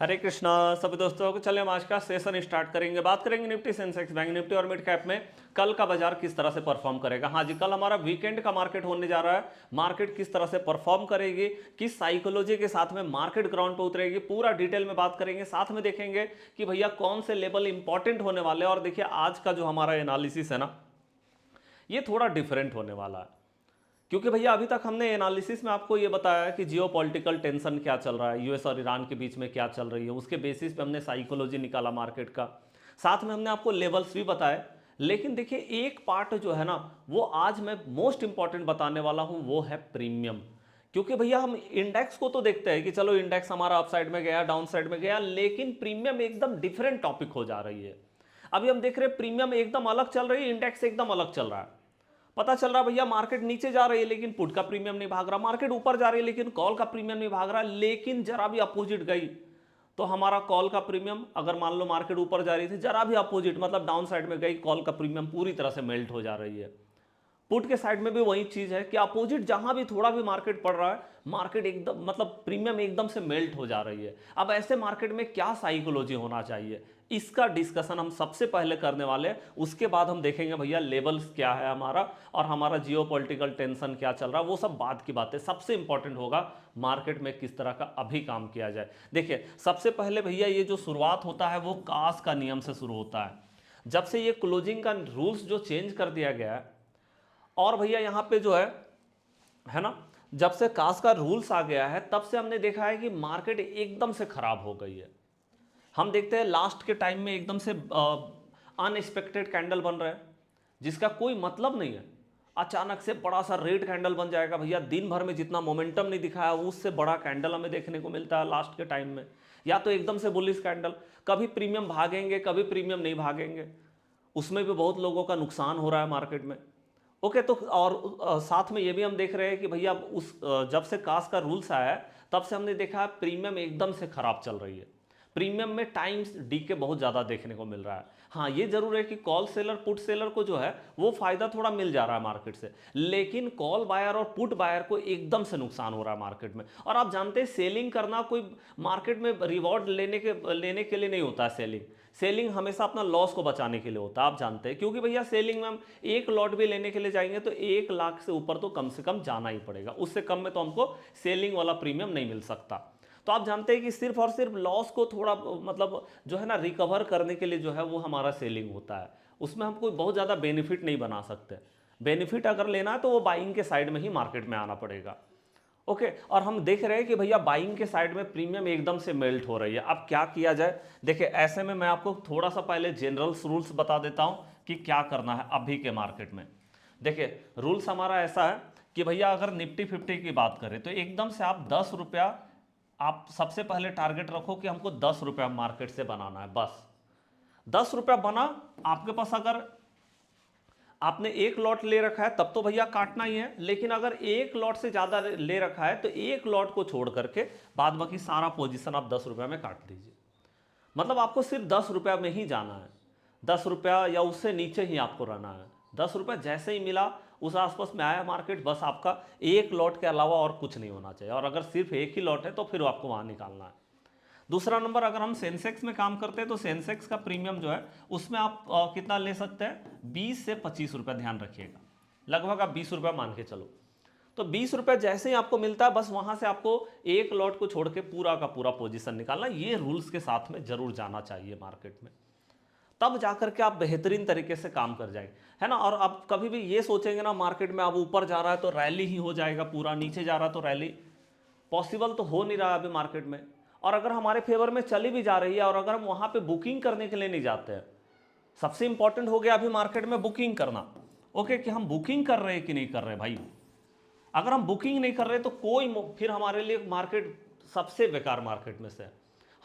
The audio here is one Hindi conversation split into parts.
हरे कृष्णा सभी दोस्तों को। चलिए हम आज का सेशन स्टार्ट करेंगे। बात करेंगे निफ्टी, सेंसेक्स, बैंक निफ्टी और मिड कैप में कल का बाजार किस तरह से परफॉर्म करेगा। हाँ जी, कल हमारा वीकेंड का मार्केट होने जा रहा है। मार्केट किस तरह से परफॉर्म करेगी, किस साइकोलॉजी के साथ में मार्केट ग्राउंड पे उतरेगी, पूरा डिटेल में बात करेंगे। साथ में देखेंगे कि भैया कौन से लेवल इंपॉर्टेंट होने वाले हैं। और देखिए आज का जो हमारा एनालिसिस है ना, ये थोड़ा डिफरेंट होने वाला है, क्योंकि भैया अभी तक हमने एनालिसिस में आपको ये बताया कि जियो पॉलिटिकल टेंशन क्या चल रहा है, यूएस और ईरान के बीच में क्या चल रही है, उसके बेसिस पे हमने साइकोलॉजी निकाला मार्केट का। साथ में हमने आपको लेवल्स भी बताए। लेकिन देखिए एक पार्ट जो है ना, वो आज मैं मोस्ट इंपॉर्टेंट बताने वाला हूं, वो है प्रीमियम। क्योंकि भैया हम इंडेक्स को तो देखते हैं कि चलो इंडेक्स हमारा अप साइड में गया, डाउन साइड में गया, लेकिन प्रीमियम एकदम डिफरेंट टॉपिक हो जा रही है। अभी हम देख रहे हैं प्रीमियम एकदम अलग चल रही है, इंडेक्स एकदम अलग चल रहा है। पता चल रहा भैया मार्केट नीचे जा रही है लेकिन पुट का प्रीमियम नहीं भाग रहा, मार्केट ऊपर जा रही है लेकिन कॉल का प्रीमियम नहीं भाग रहा। लेकिन जरा भी अपोजिट गई तो हमारा कॉल का प्रीमियम, अगर मान लो मार्केट ऊपर जा रही थी, जरा भी अपोजिट मतलब डाउन साइड में गई, कॉल का प्रीमियम पूरी तरह से मेल्ट हो जा रही है। पुट के साइड में भी वही चीज है कि अपोजिट जहां भी थोड़ा भी मार्केट पड़ रहा है, मार्केट एकदम मतलब प्रीमियम एकदम से मेल्ट हो जा रही है। अब ऐसे मार्केट में क्या साइकोलॉजी होना चाहिए, इसका डिस्कशन हम सबसे पहले करने वाले हैं। उसके बाद हम देखेंगे भैया लेवल्स क्या है हमारा, और हमारा जियो पॉलिटिकल टेंशन क्या चल रहा है, वो सब बात की बात है। सबसे इंपॉर्टेंट होगा मार्केट में किस तरह का अभी काम किया जाए। देखिए सबसे पहले भैया ये जो शुरुआत होता है वो कास का नियम से शुरू होता है। जब से ये क्लोजिंग का रूल्स जो चेंज कर दिया गया है, और भैया यहाँ पे जो है ना, जब से कास का रूल्स आ गया है तब से हमने देखा है कि मार्केट एकदम से खराब हो गई है। हम देखते हैं लास्ट के टाइम में एकदम से अनएक्सपेक्टेड कैंडल बन रहा है जिसका कोई मतलब नहीं है। अचानक से बड़ा सा रेड कैंडल बन जाएगा भैया, दिन भर में जितना मोमेंटम नहीं दिखाया उससे बड़ा कैंडल हमें देखने को मिलता है लास्ट के टाइम में। या तो एकदम से बुलिश कैंडल, कभी प्रीमियम भागेंगे कभी प्रीमियम नहीं भागेंगे, उसमें भी बहुत लोगों का नुकसान हो रहा है मार्केट में। ओके, तो और साथ में ये भी हम देख रहे हैं कि भैया जब से कास का रूल्स आया है तब से हमने देखा है प्रीमियम एकदम से खराब चल रही है। प्रीमियम में टाइम्स डीके बहुत ज़्यादा देखने को मिल रहा है। हाँ ये जरूर है कि कॉल सेलर पुट सेलर को जो है वो फायदा थोड़ा मिल जा रहा है मार्केट से, लेकिन कॉल बायर और पुट बायर को एकदम से नुकसान हो रहा है मार्केट में। और आप जानते हैं सेलिंग करना कोई मार्केट में रिवॉर्ड लेने के लिए नहीं होता है। सेलिंग हमेशा अपना लॉस को बचाने के लिए होता है, आप जानते हैं। क्योंकि भैया सेलिंग में हम एक लॉट भी लेने के लिए जाएंगे तो 1 लाख से ऊपर तो कम से कम जाना ही पड़ेगा, उससे कम में तो हमको सेलिंग वाला प्रीमियम नहीं मिल सकता। तो आप जानते हैं कि सिर्फ और सिर्फ लॉस को थोड़ा मतलब जो है ना रिकवर करने के लिए जो है वो हमारा सेलिंग होता है, उसमें हम कोई बहुत ज़्यादा बेनिफिट नहीं बना सकते। बेनिफिट अगर लेना है तो वो बाइंग के साइड में ही मार्केट में आना पड़ेगा। ओके, और हम देख रहे हैं कि भैया बाइंग के साइड में प्रीमियम एकदम से मेल्ट हो रही है। अब क्या किया जाए, देखिए ऐसे में मैं आपको थोड़ा सा पहले जनरल रूल्स बता देता हूं कि क्या करना है अभी के मार्केट में। देखिए रूल्स हमारा ऐसा है कि भैया अगर निफ्टी 50 की बात करें तो एकदम से आप 10 रुपया, आप सबसे पहले टारगेट रखो कि हमको 10 रुपया मार्केट से बनाना है। बस 10 रुपया बना आपके पास, अगर आपने एक लॉट ले रखा है तब तो भैया काटना ही है, लेकिन अगर एक लॉट से ज्यादा ले रखा है तो एक लॉट को छोड़ करके बाद बाकी सारा पोजीशन आप 10 रुपया में काट दीजिए। मतलब आपको सिर्फ 10 रुपया में ही जाना है, 10 रुपया या उससे नीचे ही आपको रहना है। 10 रुपया जैसे ही मिला उस आसपास में आया मार्केट, बस आपका एक लॉट के अलावा और कुछ नहीं होना चाहिए। और अगर सिर्फ एक ही लॉट है तो फिर आपको वहां निकालना है। दूसरा नंबर, अगर हम सेंसेक्स में काम करते हैं तो सेंसेक्स का प्रीमियम जो है उसमें आप कितना ले सकते हैं, 20 से 25 रुपया, ध्यान रखिएगा, लगभग आप 20 रुपया मान के चलो। तो 20 रुपया जैसे ही आपको मिलता है बस वहां से आपको एक लॉट को छोड़ के पूरा का पूरा पोजीशन निकालना। ये रूल्स के साथ में जरूर जाना चाहिए मार्केट में, तब जाकर के आप बेहतरीन तरीके से काम कर जाएंगे, है ना। और आप कभी भी ये सोचेंगे ना मार्केट में अब ऊपर जा रहा है तो रैली ही हो जाएगा पूरा, नीचे जा रहा है तो रैली, पॉसिबल तो हो नहीं रहा अभी मार्केट में। और अगर हमारे फेवर में चली भी जा रही है और अगर हम वहां पे बुकिंग करने के लिए नहीं जाते हैं, सबसे इंपॉर्टेंट हो गया अभी मार्केट में बुकिंग करना। ओके, कि हम बुकिंग कर रहे हैं कि नहीं कर रहे भाई। अगर हम बुकिंग नहीं कर रहे तो कोई फिर हमारे लिए मार्केट सबसे बेकार मार्केट में से है।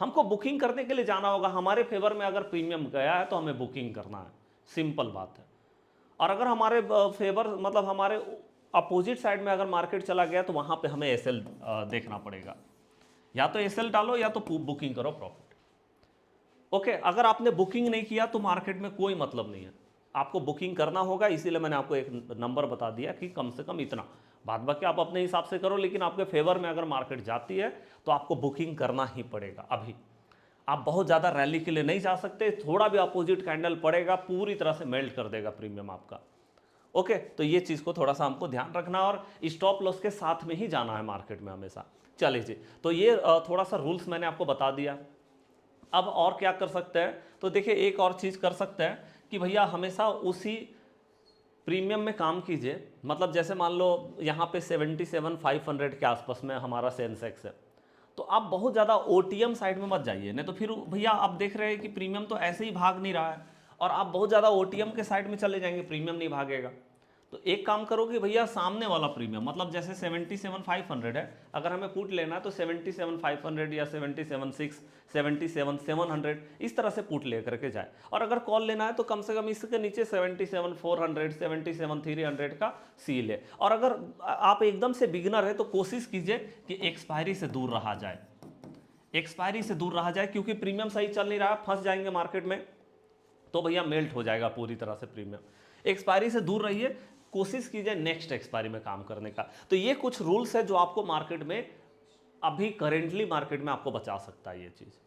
हमको बुकिंग करने के लिए जाना होगा, हमारे फेवर में अगर प्रीमियम गया है तो हमें बुकिंग करना है, सिंपल बात है। और अगर हमारे फेवर मतलब हमारे अपोजिट साइड में अगर मार्केट चला गया तो वहां पे हमें एसएल देखना पड़ेगा, या तो एसएल डालो या तो बुकिंग करो प्रॉफिट। ओके, अगर आपने बुकिंग नहीं किया तो मार्केट में कोई मतलब नहीं है, आपको बुकिंग करना होगा। इसीलिए मैंने आपको एक नंबर बता दिया कि कम से कम इतना, बाद बाकी आप अपने हिसाब से करो, लेकिन आपके फेवर में अगर मार्केट जाती है तो आपको बुकिंग करना ही पड़ेगा अभी। आप बहुत ज़्यादा रैली के लिए नहीं जा सकते, थोड़ा भी अपोजिट कैंडल पड़ेगा पूरी तरह से मेल्ट कर देगा प्रीमियम आपका। ओके, तो ये चीज़ को थोड़ा सा हमको ध्यान रखना और स्टॉप लॉस के साथ में ही जाना है मार्केट में हमेशा। चलिए जी, तो ये थोड़ा सा रूल्स मैंने आपको बता दिया। अब और क्या कर सकते हैं, तो देखिए एक और चीज़ कर सकते हैं कि भैया हमेशा उसी प्रीमियम में काम कीजिए। मतलब जैसे मान लो यहाँ पे 77,500 के आसपास में हमारा सेंसेक्स है, तो आप बहुत ज़्यादा ओटीएम साइड में मत जाइए, नहीं तो फिर भैया आप देख रहे हैं कि प्रीमियम तो ऐसे ही भाग नहीं रहा है और आप बहुत ज़्यादा ओटीएम के साइड में चले जाएंगे, प्रीमियम नहीं भागेगा। तो एक काम करो कि भैया सामने वाला प्रीमियम, मतलब जैसे 77,500 है, अगर हमें पुट लेना है तो 77,500 या 77,600, 77,700 इस तरह से पुट लेकर के जाए। और अगर कॉल लेना है तो कम से कम इसके नीचे 77,400, 77,300 का सी ले। और अगर आप एकदम से बिगिनर है तो कोशिश कीजिए कि एक्सपायरी से दूर रहा जाए, एक्सपायरी से दूर रहा जाए, क्योंकि प्रीमियम सही चल नहीं रहा, फंस जाएंगे मार्केट में तो भैया मेल्ट हो जाएगा पूरी तरह से प्रीमियम। एक्सपायरी से दूर रहिए, कोशिश कीजिए नेक्स्ट एक्सपायरी में काम करने का। तो ये कुछ रूल्स है जो आपको मार्केट में अभी करेंटली मार्केट में आपको बचा सकता है ये चीज़।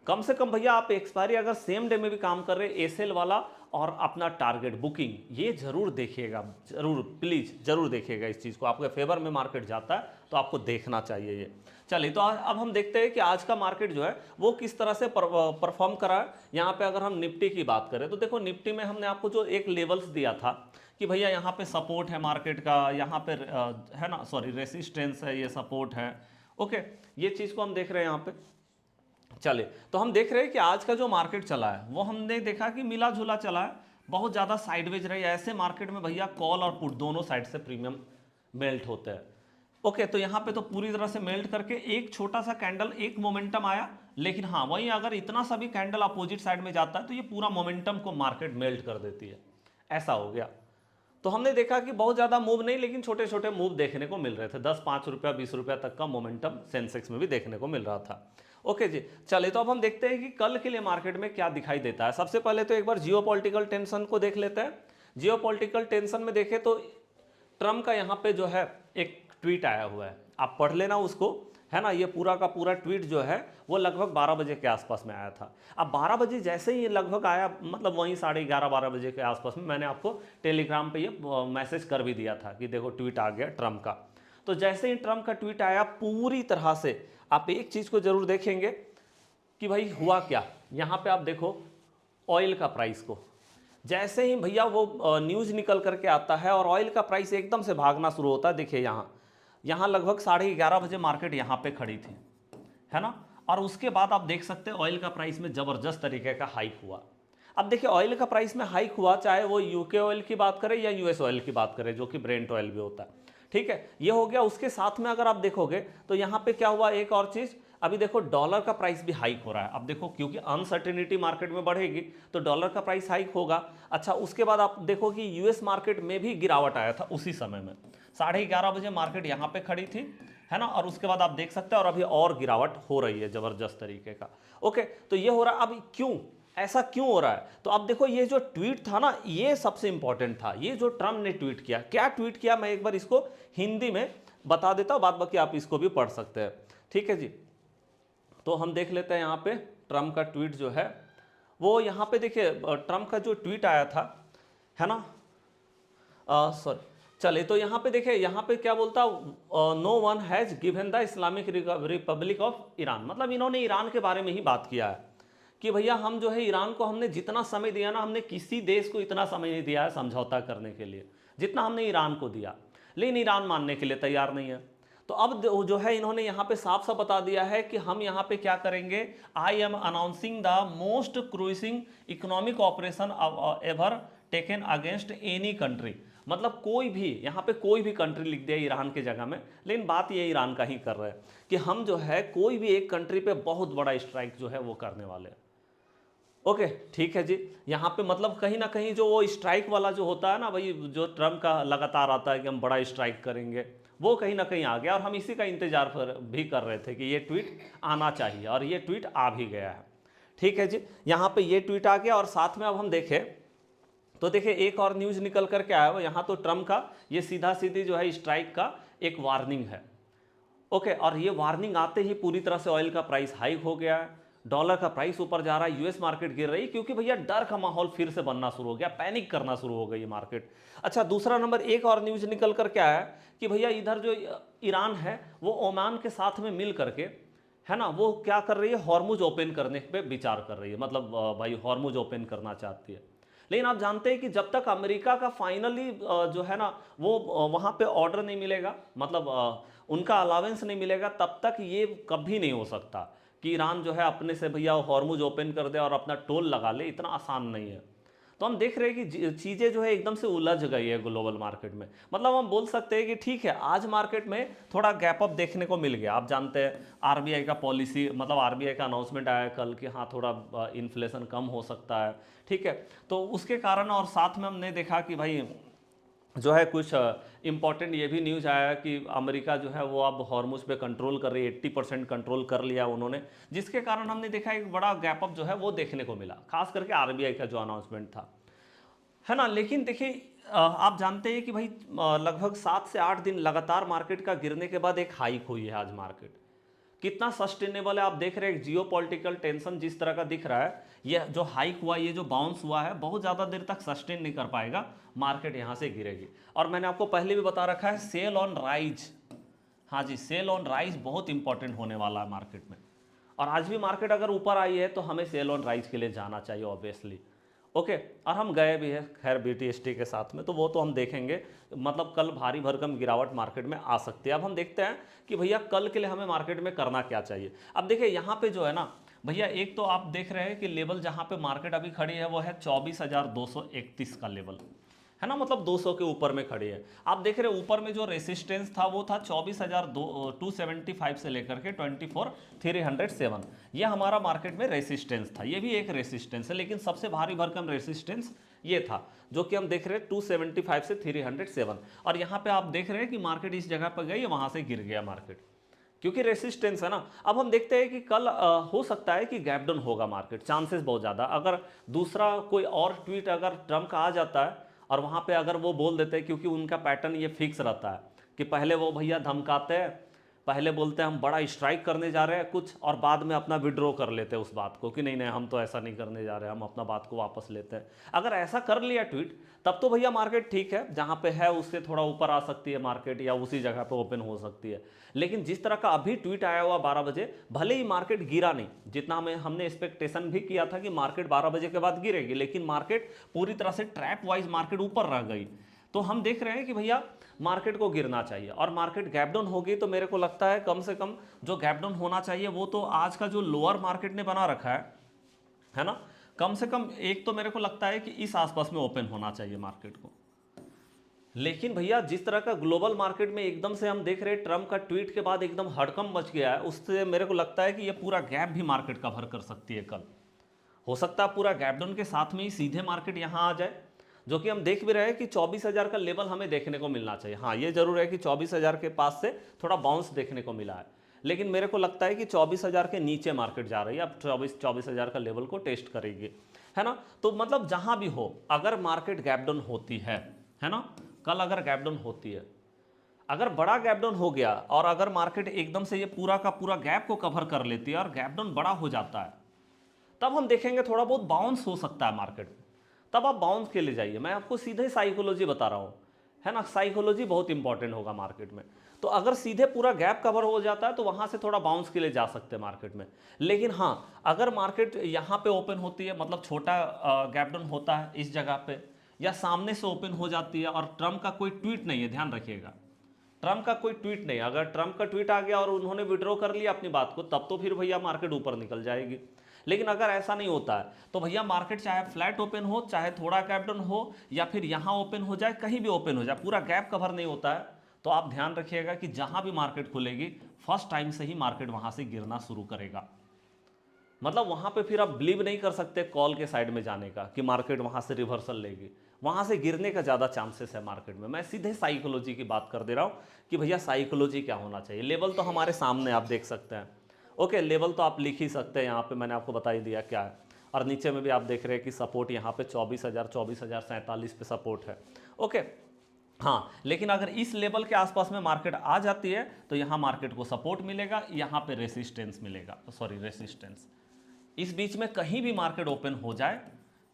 कम से कम भैया आप एक्सपायरी अगर सेम डे में भी काम कर रहे हैं, एसएल वाला और अपना टारगेट बुकिंग, ये जरूर देखिएगा, जरूर प्लीज जरूर देखिएगा इस चीज़ को। आपके फेवर में मार्केट जाता है तो आपको देखना चाहिए ये। चलिए, तो अब हम देखते हैं कि आज का मार्केट जो है वो किस तरह से परफॉर्म करा है। यहाँ पे अगर हम निफ्टी की बात करें तो देखो निफ्टी में हमने आपको जो एक लेवल्स दिया था कि भैया यहाँ पे सपोर्ट है मार्केट का, यहाँ पे है ना, सॉरी रेसिस्टेंस है, ये सपोर्ट है। ओके, ये चीज़ को हम देख रहे हैं यहाँ पे। चले, तो हम देख रहे हैं कि आज का जो मार्केट चला है वो हमने देखा कि मिला जुला चला है, बहुत ज़्यादा साइडवेज रही। ऐसे मार्केट में भैया कॉल और पुट दोनों साइड से प्रीमियम मेल्ट होते हैं। ओके, तो यहाँ पे तो पूरी तरह से मेल्ट करके एक छोटा सा कैंडल, एक मोमेंटम आया, लेकिन हाँ वहीं अगर इतना सा भी कैंडल अपोजिट साइड में जाता है तो ये पूरा मोमेंटम को मार्केट मेल्ट कर देती है। ऐसा हो गया। तो हमने देखा कि बहुत ज़्यादा मूव नहीं, लेकिन छोटे छोटे मूव देखने को मिल रहे थे। 10, 5 रुपया, 20 रुपया तक का मोमेंटम सेंसेक्स में भी देखने को मिल रहा था। ओके जी, चलिए तो अब हम देखते हैं कि कल के लिए मार्केट में क्या दिखाई देता है। सबसे पहले तो एक बार जियोपॉलिटिकल टेंशन को देख लेते हैं। जियोपॉलिटिकल टेंशन में देखें तो ट्रम्प का यहाँ पे जो है एक ट्वीट आया हुआ है, आप पढ़ लेना उसको, है ना। ये पूरा का पूरा ट्वीट जो है वो लगभग 12 बजे के आसपास में आया था। अब 12 बजे जैसे ही लगभग आया, मतलब वहीं 11:30, 12 बजे के आसपास में मैंने आपको टेलीग्राम पे ये मैसेज कर भी दिया था कि देखो ट्वीट आ गया ट्रम्प का। तो जैसे ही ट्रम्प का ट्वीट आया, पूरी तरह से आप एक चीज़ को जरूर देखेंगे कि भाई हुआ क्या। यहाँ पे आप देखो ऑयल का प्राइस को, जैसे ही भैया वो न्यूज़ निकल करके आता है और ऑयल का प्राइस एकदम से भागना शुरू होता है। देखिए यहाँ लगभग 11:30 बजे मार्केट यहाँ पे खड़ी थी, है ना। और उसके बाद आप देख सकते हैं ऑयल का प्राइस में ज़बरदस्त तरीके का हाइक हुआ। अब देखिए ऑयल का प्राइस में हाइक हुआ, चाहे वो यूके ऑयल की बात करें या यूएस ऑयल की बात करें, जो कि ब्रेंट ऑयल भी होता है, ठीक है। ये हो गया। उसके साथ में अगर आप देखोगे तो यहाँ पे क्या हुआ, एक और चीज़, अभी देखो डॉलर का प्राइस भी हाइक हो रहा है। अब देखो क्योंकि अनसर्टेनिटी मार्केट में बढ़ेगी तो डॉलर का प्राइस हाइक होगा। अच्छा, उसके बाद आप देखो कि यूएस मार्केट में भी गिरावट आया था उसी समय में। 11:30 बजे मार्केट यहाँ पे खड़ी थी, है ना। और उसके बाद आप देख सकते हैं और अभी और गिरावट हो रही है जबरदस्त तरीके का। ओके, तो ये हो रहा है। अब क्यों ऐसा क्यों हो रहा है, तो अब देखो ये जो ट्वीट था ना, ये सबसे इंपॉर्टेंट था। ये जो ट्रम्प ने ट्वीट किया, क्या ट्वीट किया, मैं एक बार इसको हिंदी में बता देता हूँ, बाद बाकी आप इसको भी पढ़ सकते हैं, ठीक है जी। तो हम देख लेते हैं यहाँ पे ट्रम्प का ट्वीट जो है वो, यहाँ पे देखिए ट्रम्प का जो ट्वीट आया था, है ना, सॉरी, चलिए तो यहाँ पे देखिए, यहाँ पे क्या बोलता, no one has given the Islamic Republic of Iran. मतलब इन्होंने ईरान के बारे में ही बात किया है कि भैया हम जो है ईरान को हमने जितना समय दिया ना, हमने किसी देश को इतना समय नहीं दिया है समझौता करने के लिए जितना हमने ईरान को दिया, लेकिन ईरान मानने के लिए तैयार नहीं है। तो अब जो है इन्होंने यहाँ पे साफ साफ बता दिया है कि हम यहाँ पे क्या करेंगे, I am announcing the most crushing economic operation ever taken against any country. मतलब कोई भी, यहाँ पे कोई भी कंट्री लिख दिया ईरान के जगह में, लेकिन बात ये ईरान का ही कर रहे हैं कि हम जो है कोई भी एक कंट्री पे बहुत बड़ा स्ट्राइक जो है वो करने वाले हैं। ओके, ठीक है जी। यहाँ पे मतलब कहीं ना कहीं जो वो स्ट्राइक वाला जो होता है ना भाई, जो ट्रम्प का लगातार आता है कि हम बड़ा स्ट्राइक करेंगे, वो कहीं ना कहीं आ गया। और हम इसी का इंतजार भी कर रहे थे कि ये ट्वीट आना चाहिए, और ये ट्वीट आ भी गया है, ठीक है जी। यहाँ पे ये ट्वीट आ गया। और साथ में अब हम देखें तो देखिए एक और न्यूज़ निकल करके आया हुआ यहाँ, तो ट्रम्प का ये सीधा सीधी जो है स्ट्राइक का एक वार्निंग है। ओके, और ये वार्निंग आते ही पूरी तरह से ऑयल का प्राइस हाइक हो गया है। डॉलर का प्राइस ऊपर जा रहा है, यूएस मार्केट गिर रही है, क्योंकि भैया डर का माहौल फिर से बनना शुरू हो गया, पैनिक करना शुरू हो गई मार्केट। अच्छा, दूसरा नंबर एक और न्यूज निकल कर क्या है कि भैया इधर जो ईरान है वो ओमान के साथ में मिल करके, है ना, वो क्या कर रही है, हॉर्मुज ओपन करने पे विचार कर रही है, मतलब भाई हॉर्मुज ओपन करना चाहती है। लेकिन आप जानते हैं कि जब तक अमेरिका का फाइनली जो है ना वो वहाँ पे ऑर्डर नहीं मिलेगा, मतलब उनका अलावेंस नहीं मिलेगा, तब तक ये कभी नहीं हो सकता कि ईरान जो है अपने से भैया हॉर्मुज ओपन कर दे और अपना टोल लगा ले। इतना आसान नहीं है। तो हम देख रहे हैं कि चीज़ें जो है एकदम से उलझ गई है ग्लोबल मार्केट में। मतलब हम बोल सकते हैं कि ठीक है, आज मार्केट में थोड़ा गैप अप देखने को मिल गया। आप जानते हैं आरबीआई का पॉलिसी, मतलब आरबीआई का अनाउंसमेंट आया कल कि हाँ थोड़ा इन्फ्लेशन कम हो सकता है, ठीक है। तो उसके कारण और साथ में हमने देखा कि भाई जो है कुछ इम्पॉर्टेंट ये भी न्यूज़ आया कि अमेरिका जो है वो अब हॉर्मुज पे कंट्रोल कर रही है, 80% कंट्रोल कर लिया उन्होंने, जिसके कारण हमने देखा एक बड़ा गैप अप जो है वो देखने को मिला, खास करके आरबीआई का जो अनाउंसमेंट था, है ना। लेकिन देखिए आप जानते हैं कि भाई लगभग 7 से 8 दिन लगातार मार्केट का गिरने के बाद एक हाइक हुई है आज मार्केट। कितना सस्टेनेबल है आप देख रहे हैं, जियो पॉलिटिकल टेंशन जिस तरह का दिख रहा है, ये जो हाइक हुआ, ये जो बाउंस हुआ है, बहुत ज़्यादा देर तक सस्टेन नहीं कर पाएगा, मार्केट यहाँ से गिरेगी। और मैंने आपको पहले भी बता रखा है, सेल ऑन राइज, हाँ जी, सेल ऑन राइज बहुत इंपॉर्टेंट होने वाला है मार्केट में। और आज भी मार्केट अगर ऊपर आई है तो हमें सेल ऑन राइज के लिए जाना चाहिए ऑब्वियसली। ओके, और हम गए भी हैं खैर बीटीएसटी के साथ में, तो वो तो हम देखेंगे। मतलब कल भारी भरकम गिरावट मार्केट में आ सकती है। अब हम देखते हैं कि भैया कल के लिए हमें मार्केट में करना क्या चाहिए। अब देखिए यहाँ पे जो है ना भैया, एक तो आप देख रहे हैं कि लेवल जहाँ पे मार्केट अभी खड़ी है वो है 24,231 का लेवल, है ना, मतलब 200 के ऊपर में खड़ी है। आप देख रहे हैं ऊपर में जो रेसिस्टेंस था वो था 24,275 से लेकर के 24,307, ये हमारा मार्केट में रेसिस्टेंस था। ये भी एक रेसिस्टेंस है, लेकिन सबसे भारी भरकम रेसिस्टेंस ये था जो कि हम देख रहे हैं 275 से 307। और यहाँ पे आप देख रहे हैं कि मार्केट इस जगह पर गई, वहाँ से गिर गया मार्केट, क्योंकि रेसिस्टेंस है ना। अब हम देखते हैं कि कल हो सकता है कि गैप डाउन होगा मार्केट, चांसेस बहुत ज़्यादा। अगर दूसरा कोई और ट्वीट अगर ट्रम्प का आ जाता है और वहाँ पे अगर वो बोल देते हैं, क्योंकि उनका पैटर्न ये फिक्स रहता है कि पहले वो भैया धमकाते हैं, पहले बोलते हैं हम बड़ा स्ट्राइक करने जा रहे हैं कुछ, और बाद में अपना विड्रॉ कर लेते हैं उस बात को कि नहीं नहीं हम तो ऐसा नहीं करने जा रहे हैं, हम अपना बात को वापस लेते हैं। अगर ऐसा कर लिया ट्वीट, तब तो भैया मार्केट ठीक है, जहाँ पे है उससे थोड़ा ऊपर आ सकती है मार्केट, या उसी जगह पे ओपन हो सकती है। लेकिन जिस तरह का अभी ट्वीट आया हुआ 12 बजे, भले ही मार्केट गिरा नहीं, जितना हमने एक्सपेक्टेशन भी किया था कि मार्केट 12 बजे के बाद गिरेगी, लेकिन मार्केट पूरी तरह से ट्रैप वाइज मार्केट ऊपर रह गई। तो हम देख रहे हैं कि भैया मार्केट को गिरना चाहिए, और मार्केट गैप डाउन होगी तो मेरे को लगता है कम से कम जो गैप डाउन होना चाहिए वो तो आज का जो लोअर मार्केट ने बना रखा है ना, कम से कम एक तो मेरे को लगता है कि इस आसपास में ओपन होना चाहिए मार्केट को। लेकिन भैया जिस तरह का ग्लोबल मार्केट में एकदम से हम देख रहे हैं ट्रम्प का ट्वीट के बाद एकदम हड़कंप मच गया है, उससे मेरे को लगता है कि ये पूरा गैप भी मार्केट कवर कर सकती है कल। हो सकता है पूरा गैप डाउन के साथ में ही सीधे मार्केट यहाँ आ जाए, जो कि हम देख भी रहे हैं कि 24,000 का लेवल हमें देखने को मिलना चाहिए। हाँ, ये जरूर है कि 24,000 के पास से थोड़ा बाउंस देखने को मिला है, लेकिन मेरे को लगता है कि 24,000 के नीचे मार्केट जा रही है, अब 24,000 का लेवल को टेस्ट करेगी, है ना। तो मतलब जहां भी हो, अगर मार्केट गैप डाउन होती है ना, कल अगर गैप डाउन होती है, अगर बड़ा गैप डाउन हो गया और अगर मार्केट एकदम से ये पूरा का पूरा गैप को कवर कर लेती है और गैप डाउन बड़ा हो जाता है, तब हम देखेंगे थोड़ा बहुत बाउंस हो सकता है मार्केट में। तब आप बाउंस के लिए जाइए, मैं आपको सीधे साइकोलॉजी बता रहा हूँ, है ना, साइकोलॉजी बहुत इंपॉर्टेंट होगा मार्केट में। तो अगर सीधे पूरा गैप कवर हो जाता है तो वहाँ से थोड़ा बाउंस के लिए जा सकते हैं मार्केट में। लेकिन हाँ, अगर मार्केट यहाँ पे ओपन होती है, मतलब छोटा गैप डाउन होता है इस जगह पे, या सामने से ओपन हो जाती है और ट्रम्प का कोई ट्वीट नहीं है, ध्यान रखिएगा, ट्रम्प का कोई ट्वीट नहीं, अगर ट्रम्प का ट्वीट आ गया और उन्होंने विड्रॉ कर लिया अपनी बात को, तब तो फिर भैया मार्केट ऊपर निकल जाएगी। लेकिन अगर ऐसा नहीं होता है तो भैया मार्केट चाहे फ्लैट ओपन हो, चाहे थोड़ा गैप डाउन हो, या फिर यहाँ ओपन हो जाए, कहीं भी ओपन हो जाए, पूरा गैप कवर नहीं होता है, तो आप ध्यान रखिएगा कि जहां भी मार्केट खुलेगी फर्स्ट टाइम से ही मार्केट वहां से गिरना शुरू करेगा। मतलब वहां पे फिर आप बिलीव नहीं कर सकते कॉल के साइड में जाने का कि मार्केट वहां से रिवर्सल लेगी, वहां से गिरने का ज़्यादा चांसेस है मार्केट में। मैं सीधे साइकोलॉजी की बात कर दे रहा हूँ कि भैया साइकोलॉजी क्या होना चाहिए। लेवल तो हमारे सामने आप देख सकते हैं, ओके, लेवल तो आप लिख ही सकते हैं, यहाँ पे मैंने आपको बता ही दिया क्या है। और नीचे में भी आप देख रहे हैं कि सपोर्ट यहाँ पे 24,047 पे सपोर्ट है, ओके। हाँ, लेकिन अगर इस लेवल के आसपास में मार्केट आ जाती है तो यहाँ मार्केट को सपोर्ट मिलेगा, यहाँ पे रेसिस्टेंस मिलेगा, सॉरी रेसिस्टेंस, इस बीच में कहीं भी मार्केट ओपन हो जाए,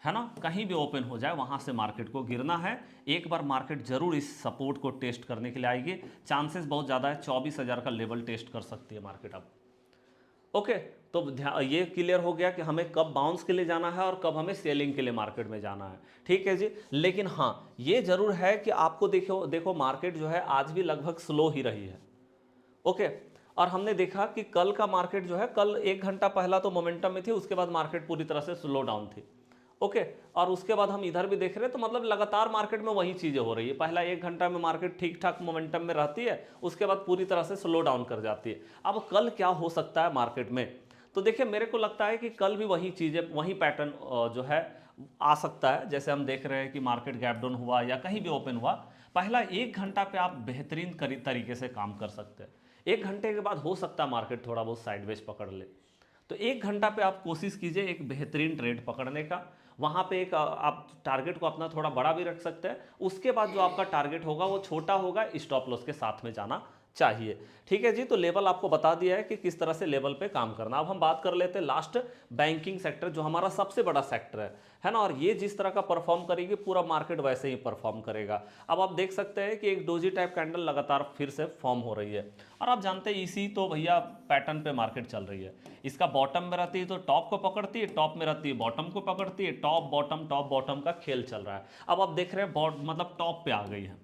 है ना, कहीं भी ओपन हो जाए वहां से मार्केट को गिरना है। एक बार मार्केट जरूर इस सपोर्ट को टेस्ट करने के लिए आएगी, चांसेस बहुत ज़्यादा है 24,000 का लेवल टेस्ट कर सकती है मार्केट अब। ओके, तो ये क्लियर हो गया कि हमें कब बाउंस के लिए जाना है और कब हमें सेलिंग के लिए मार्केट में जाना है। ठीक है जी, लेकिन हाँ ये जरूर है कि आपको देखो देखो मार्केट जो है आज भी लगभग स्लो ही रही है। ओके, और हमने देखा कि कल का मार्केट जो है, कल 1 घंटा पहला तो मोमेंटम में थी, उसके बाद मार्केट पूरी तरह से स्लो डाउन थी। ओके, और उसके बाद हम इधर भी देख रहे हैं तो मतलब लगातार मार्केट में वही चीजें हो रही है। पहला 1 घंटा में मार्केट ठीक ठाक मोमेंटम में रहती है, उसके बाद पूरी तरह से स्लो डाउन कर जाती है। अब कल क्या हो सकता है मार्केट में, तो देखिए मेरे को लगता है कि कल भी वही चीजें, वही पैटर्न जो है आ सकता है। जैसे हम देख रहे हैं कि मार्केट गैप डाउन हुआ या कहीं भी ओपन हुआ, पहला 1 घंटा पे आप बेहतरीन तरीके से काम कर सकते हैं। 1 घंटे के बाद हो सकता है मार्केट थोड़ा बहुत साइडवेज पकड़ ले, तो 1 घंटा पे आप कोशिश कीजिए एक बेहतरीन ट्रेड पकड़ने का। वहाँ पे एक आप टारगेट को अपना थोड़ा बड़ा भी रख सकते हैं। उसके बाद जो आपका टारगेट होगा वो छोटा होगा, स्टॉप लॉस के साथ में जाना चाहिए। ठीक है जी, तो लेवल आपको बता दिया है कि किस तरह से लेवल पे काम करना। अब हम बात कर लेते हैं लास्ट, बैंकिंग सेक्टर, जो हमारा सबसे बड़ा सेक्टर है ना, और ये जिस तरह का परफॉर्म करेगी पूरा मार्केट वैसे ही परफॉर्म करेगा। अब आप देख सकते हैं कि एक डोजी टाइप कैंडल लगातार फिर से फॉर्म हो रही है, और आप जानते हैं इसी तो भैया पैटर्न पे मार्केट चल रही है। इसका बॉटम में रहती है तो टॉप को पकड़ती है, टॉप में रहती है बॉटम को पकड़ती है, टॉप बॉटम का खेल चल रहा है। अब आप देख रहे हैं मतलब टॉप पे आ गई है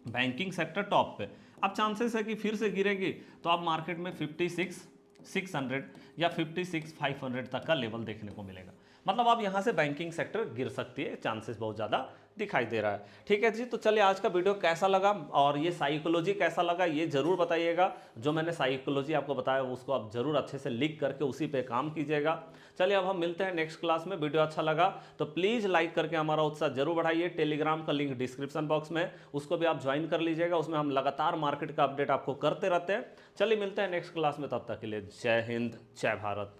बैंकिंग सेक्टर, टॉप पे। अब चांसेस है कि फिर से गिरेगी, तो आप मार्केट में 56,600 या 56,500 तक का लेवल देखने को मिलेगा। मतलब अब यहाँ से बैंकिंग सेक्टर गिर सकती है, चांसेस बहुत ज़्यादा दिखाई दे रहा है। ठीक है जी, तो चलिए आज का वीडियो कैसा लगा और ये साइकोलॉजी कैसा लगा ये जरूर बताइएगा। जो मैंने साइकोलॉजी आपको बताया उसको आप जरूर अच्छे से लिख करके उसी पे काम कीजिएगा। चलिए अब हम मिलते हैं नेक्स्ट क्लास में। वीडियो अच्छा लगा तो प्लीज़ लाइक करके हमारा उत्साह जरूर बढ़ाइए। टेलीग्राम का लिंक डिस्क्रिप्शन बॉक्स में, उसको भी आप ज्वाइन कर लीजिएगा। उसमें हम लगातार मार्केट का अपडेट आपको करते रहते हैं। चलिए मिलते हैं नेक्स्ट क्लास में, तब तक के लिए जय हिंद, जय भारत।